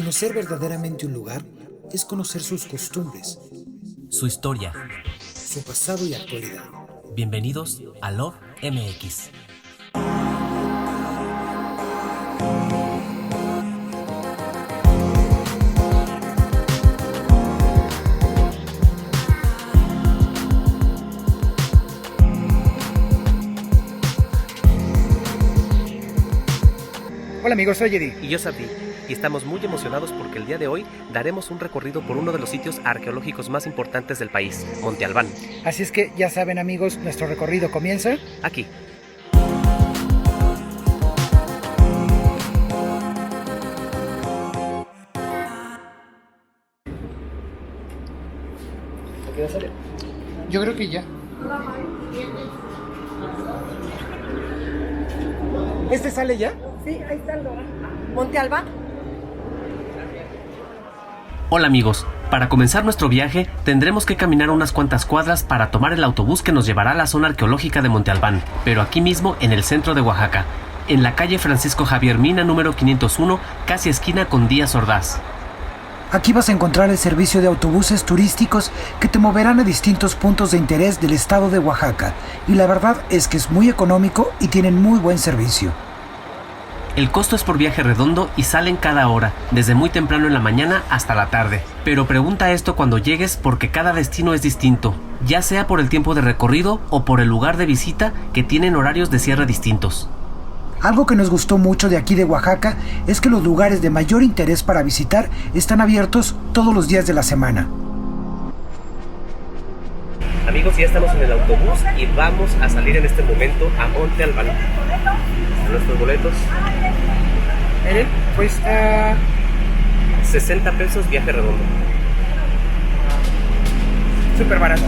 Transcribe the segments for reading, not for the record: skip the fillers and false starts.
Conocer verdaderamente un lugar es conocer sus costumbres, su historia, su pasado y actualidad. Bienvenidos a Love MX. Hola amigos, soy Eddie. Y yo Santi, y estamos muy emocionados porque el día de hoy daremos un recorrido por uno de los sitios arqueológicos más importantes del país, Monte Albán. Así es que ya saben amigos, nuestro recorrido comienza aquí. ¿Qué va a salir? Yo creo que ya. ¿Este sale ya? Sí, ahí está el Monte Albán. Hola amigos, para comenzar nuestro viaje tendremos que caminar unas cuantas cuadras para tomar el autobús que nos llevará a la zona arqueológica de Monte Albán, pero aquí mismo en el centro de Oaxaca, en la calle Francisco Javier Mina número 501, casi esquina con Díaz Ordaz. Aquí vas a encontrar el servicio de autobuses turísticos que te moverán a distintos puntos de interés del estado de Oaxaca, y la verdad es que es muy económico y tienen muy buen servicio. El costo es por viaje redondo y salen cada hora, desde muy temprano en la mañana hasta la tarde. Pero pregunta esto cuando llegues porque cada destino es distinto, ya sea por el tiempo de recorrido o por el lugar de visita que tienen horarios de cierre distintos. Algo que nos gustó mucho de aquí de Oaxaca es que los lugares de mayor interés para visitar están abiertos todos los días de la semana. Amigos, ya estamos en el autobús y vamos a salir en este momento a Monte Albán. Nuestros boletos. Miren, cuesta 60 pesos viaje redondo. súper barato.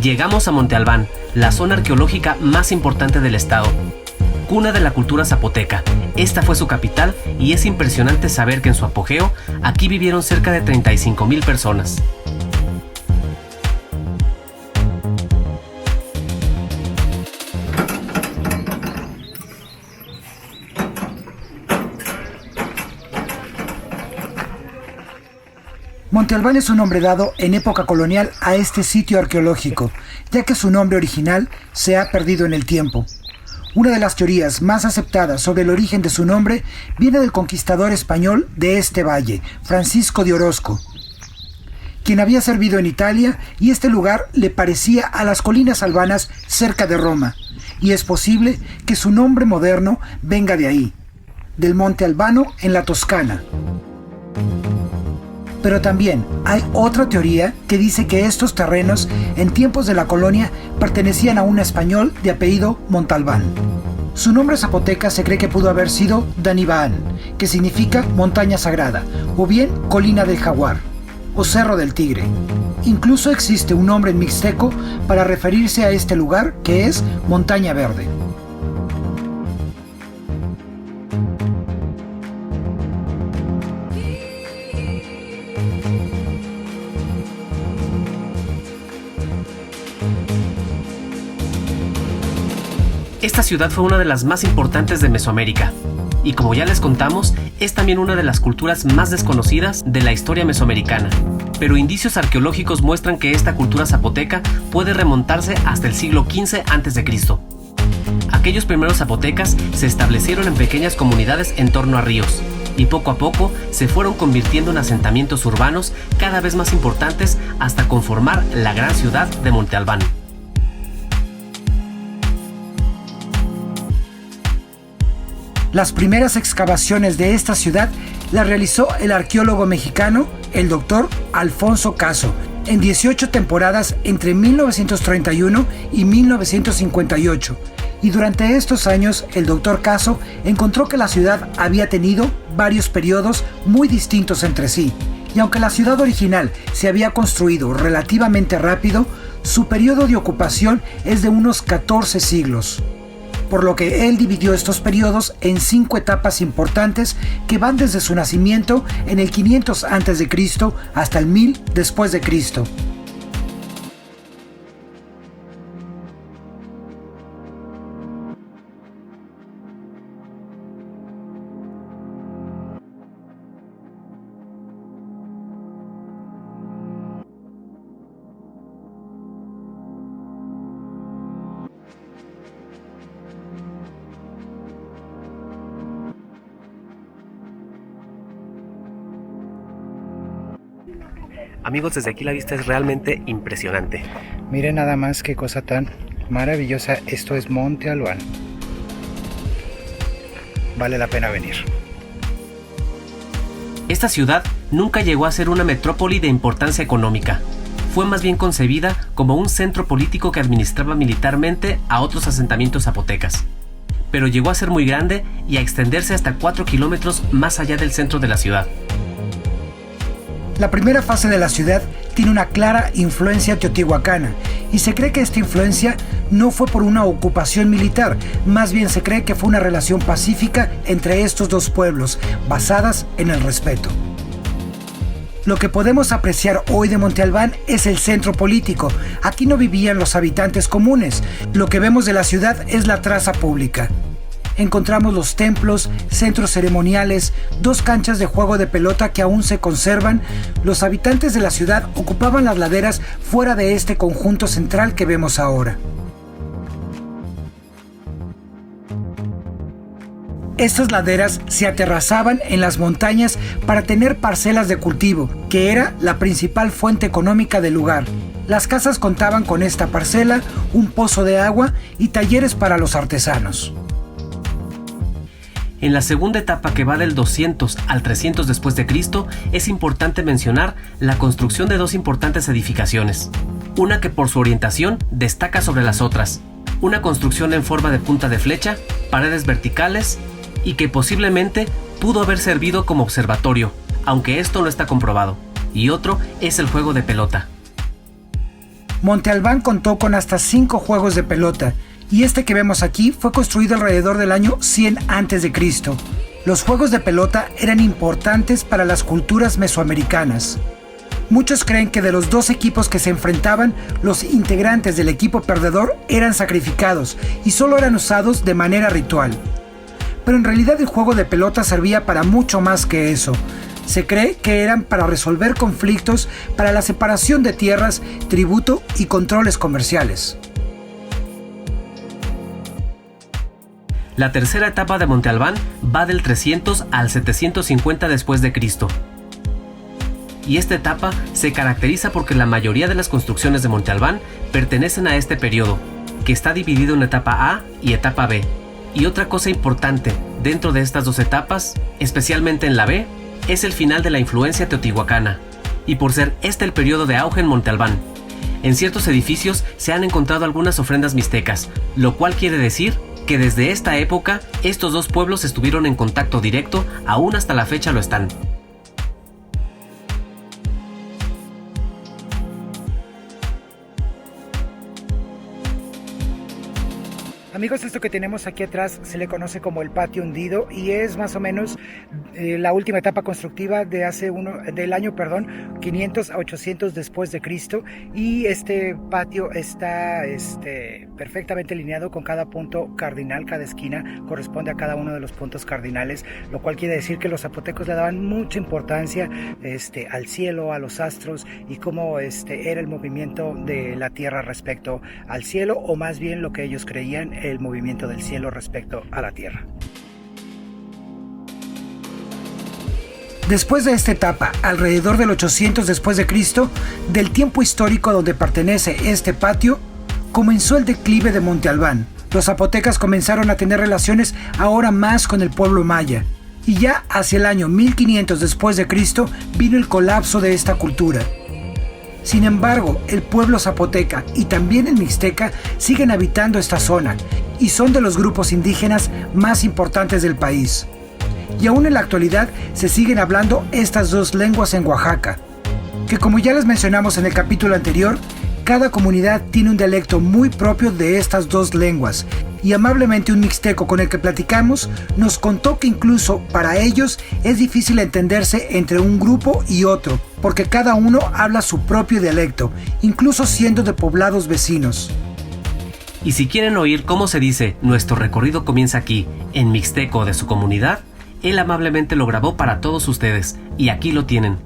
Llegamos a Monte Albán, la zona arqueológica más importante del estado. Cuna de la cultura zapoteca, esta fue su capital y es impresionante saber que en su apogeo aquí vivieron cerca de 35,000 personas. Monte Albán es un nombre dado en época colonial a este sitio arqueológico, ya que su nombre original se ha perdido en el tiempo. Una de las teorías más aceptadas sobre el origen de su nombre viene del conquistador español de este valle, Francisco de Orozco, quien había servido en Italia y este lugar le parecía a las colinas albanas cerca de Roma, y es posible que su nombre moderno venga de ahí, del Monte Albano en la Toscana. Pero también hay otra teoría que dice que estos terrenos en tiempos de la colonia pertenecían a un español de apellido Montalbán. Su nombre zapoteca se cree que pudo haber sido Danibán, que significa montaña sagrada, o bien colina del jaguar, o cerro del tigre. Incluso existe un nombre en mixteco para referirse a este lugar que es Montaña Verde. Esta ciudad fue una de las más importantes de Mesoamérica, y como ya les contamos, es también una de las culturas más desconocidas de la historia mesoamericana. Pero indicios arqueológicos muestran que esta cultura zapoteca puede remontarse hasta el siglo XV a.C. Aquellos primeros zapotecas se establecieron en pequeñas comunidades en torno a ríos, y poco a poco se fueron convirtiendo en asentamientos urbanos cada vez más importantes hasta conformar la gran ciudad de Monte Albán. Las primeras excavaciones de esta ciudad las realizó el arqueólogo mexicano, el doctor Alfonso Caso, en 18 temporadas entre 1931 y 1958, Y durante estos años, el Dr. Caso encontró que la ciudad había tenido varios periodos muy distintos entre sí. Y aunque la ciudad original se había construido relativamente rápido, su periodo de ocupación es de unos 14 siglos. Por lo que él dividió estos periodos en 5 etapas importantes que van desde su nacimiento en el 500 a.C. hasta el 1000 después de Cristo. Amigos, desde aquí la vista es realmente impresionante. Miren nada más qué cosa tan maravillosa. Esto es Monte Albán. Vale la pena venir. Esta ciudad nunca llegó a ser una metrópoli de importancia económica. Fue más bien concebida como un centro político que administraba militarmente a otros asentamientos zapotecas. Pero llegó a ser muy grande y a extenderse hasta 4 kilómetros más allá del centro de la ciudad. La primera fase de la ciudad tiene una clara influencia teotihuacana y se cree que esta influencia no fue por una ocupación militar, más bien se cree que fue una relación pacífica entre estos dos pueblos, basadas en el respeto. Lo que podemos apreciar hoy de Monte Albán es el centro político. Aquí no vivían los habitantes comunes. Lo que vemos de la ciudad es la traza pública. Encontramos los templos, centros ceremoniales, 2 canchas de juego de pelota que aún se conservan. Los habitantes de la ciudad ocupaban las laderas fuera de este conjunto central que vemos ahora. Estas laderas se aterrazaban en las montañas para tener parcelas de cultivo, que era la principal fuente económica del lugar. Las casas contaban con esta parcela, un pozo de agua y talleres para los artesanos. En la segunda etapa, que va del 200 al 300 después de Cristo, es importante mencionar la construcción de 2 importantes edificaciones. Una que por su orientación destaca sobre las otras. Una construcción en forma de punta de flecha, paredes verticales y que posiblemente pudo haber servido como observatorio, aunque esto no está comprobado. Y otro es el juego de pelota. Monte Albán contó con hasta 5 juegos de pelota, y este que vemos aquí fue construido alrededor del año 100 a.C. Los juegos de pelota eran importantes para las culturas mesoamericanas. Muchos creen que de los 2 equipos que se enfrentaban, los integrantes del equipo perdedor eran sacrificados y solo eran usados de manera ritual. Pero en realidad el juego de pelota servía para mucho más que eso. Se cree que eran para resolver conflictos, para la separación de tierras, tributo y controles comerciales. La tercera etapa de Monte Albán va del 300 al 750 después de Cristo. Y esta etapa se caracteriza porque la mayoría de las construcciones de Monte Albán pertenecen a este periodo, que está dividido en etapa A y etapa B. Y otra cosa importante dentro de estas 2 etapas, especialmente en la B, es el final de la influencia teotihuacana, y por ser este el periodo de auge en Monte Albán. En ciertos edificios se han encontrado algunas ofrendas mixtecas, lo cual quiere decir que desde esta época estos 2 pueblos estuvieron en contacto directo, aún hasta la fecha lo están. Amigos, esto que tenemos aquí atrás se le conoce como el patio hundido y es más o menos la última etapa constructiva de del año 500 a 800 después de Cristo, y este patio está perfectamente alineado con cada punto cardinal. Cada esquina corresponde a cada uno de los puntos cardinales, lo cual quiere decir que los zapotecos le daban mucha importancia al cielo, a los astros, y cómo era el movimiento de la tierra respecto al cielo, o más bien lo que ellos creían, el movimiento del cielo respecto a la tierra. Después de esta etapa, alrededor del 800 después de Cristo, del tiempo histórico donde pertenece este patio, comenzó el declive de Monte Albán. Los zapotecas comenzaron a tener relaciones ahora más con el pueblo maya, y ya hacia el año 1500 después de Cristo vino el colapso de esta cultura. Sin embargo, el pueblo zapoteca y también el mixteca siguen habitando esta zona, y son de los grupos indígenas más importantes del país. Y aún en la actualidad se siguen hablando estas dos lenguas en Oaxaca, que como ya les mencionamos en el capítulo anterior, cada comunidad tiene un dialecto muy propio de estas dos lenguas, y amablemente un mixteco con el que platicamos nos contó que incluso para ellos es difícil entenderse entre un grupo y otro, porque cada uno habla su propio dialecto, incluso siendo de poblados vecinos. Y si quieren oír cómo se dice "nuestro recorrido comienza aquí", en mixteco de su comunidad, él amablemente lo grabó para todos ustedes, y aquí lo tienen.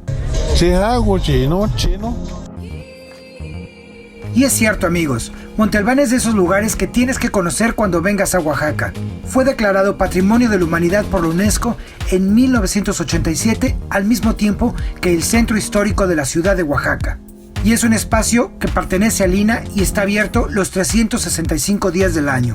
Y es cierto, amigos, Monte Albán es de esos lugares que tienes que conocer cuando vengas a Oaxaca. Fue declarado Patrimonio de la Humanidad por la UNESCO en 1987, al mismo tiempo que el Centro Histórico de la ciudad de Oaxaca. Y es un espacio que pertenece al INAH y está abierto los 365 días del año.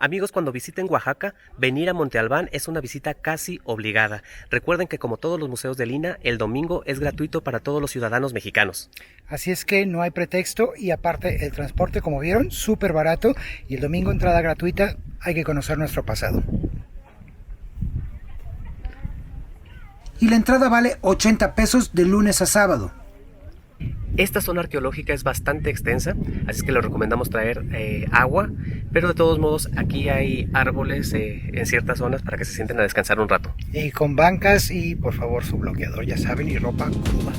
Amigos, cuando visiten Oaxaca, venir a Monte Albán es una visita casi obligada. Recuerden que como todos los museos del INAH, el domingo es gratuito para todos los ciudadanos mexicanos. Así es que no hay pretexto y aparte el transporte, como vieron, súper barato y el domingo entrada gratuita. Hay que conocer nuestro pasado. Y la entrada vale 80 pesos de lunes a sábado. Esta zona arqueológica es bastante extensa, así que les recomendamos traer agua, pero de todos modos aquí hay árboles en ciertas zonas para que se sienten a descansar un rato. Y con bancas y por favor su bloqueador, ya saben, y ropa cómoda.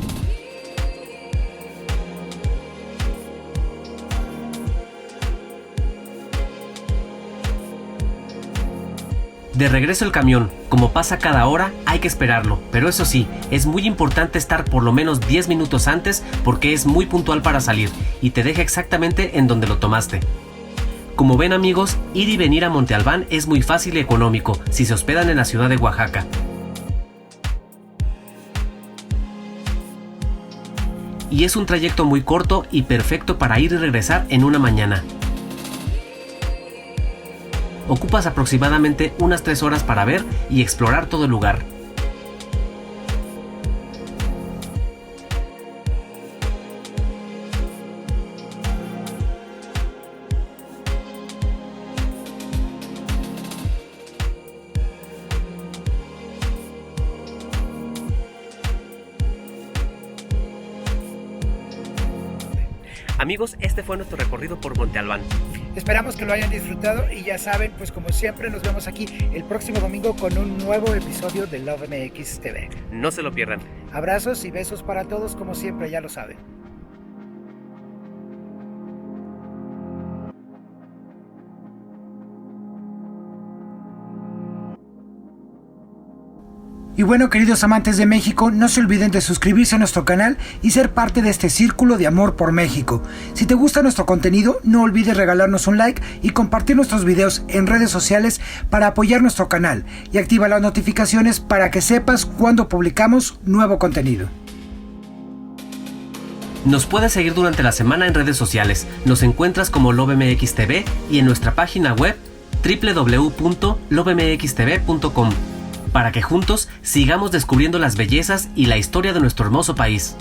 De regreso el camión, como pasa cada hora, hay que esperarlo, pero eso sí, es muy importante estar por lo menos 10 minutos antes porque es muy puntual para salir y te deja exactamente en donde lo tomaste. Como ven, amigos, ir y venir a Monte Albán es muy fácil y económico si se hospedan en la ciudad de Oaxaca. Y es un trayecto muy corto y perfecto para ir y regresar en una mañana. Ocupas aproximadamente unas 3 horas para ver y explorar todo el lugar. Amigos, este fue nuestro recorrido por Monte Albán. Esperamos que lo hayan disfrutado y ya saben, pues como siempre nos vemos aquí el próximo domingo con un nuevo episodio de Love MX TV. No se lo pierdan. Abrazos y besos para todos, como siempre, ya lo saben. Y bueno, queridos amantes de México, no se olviden de suscribirse a nuestro canal y ser parte de este círculo de amor por México. Si te gusta nuestro contenido, no olvides regalarnos un like y compartir nuestros videos en redes sociales para apoyar nuestro canal y activa las notificaciones para que sepas cuando publicamos nuevo contenido. Nos puedes seguir durante la semana en redes sociales. Nos encuentras como LoveMX TV y en nuestra página web www.lovemxtv.com para que juntos sigamos descubriendo las bellezas y la historia de nuestro hermoso país.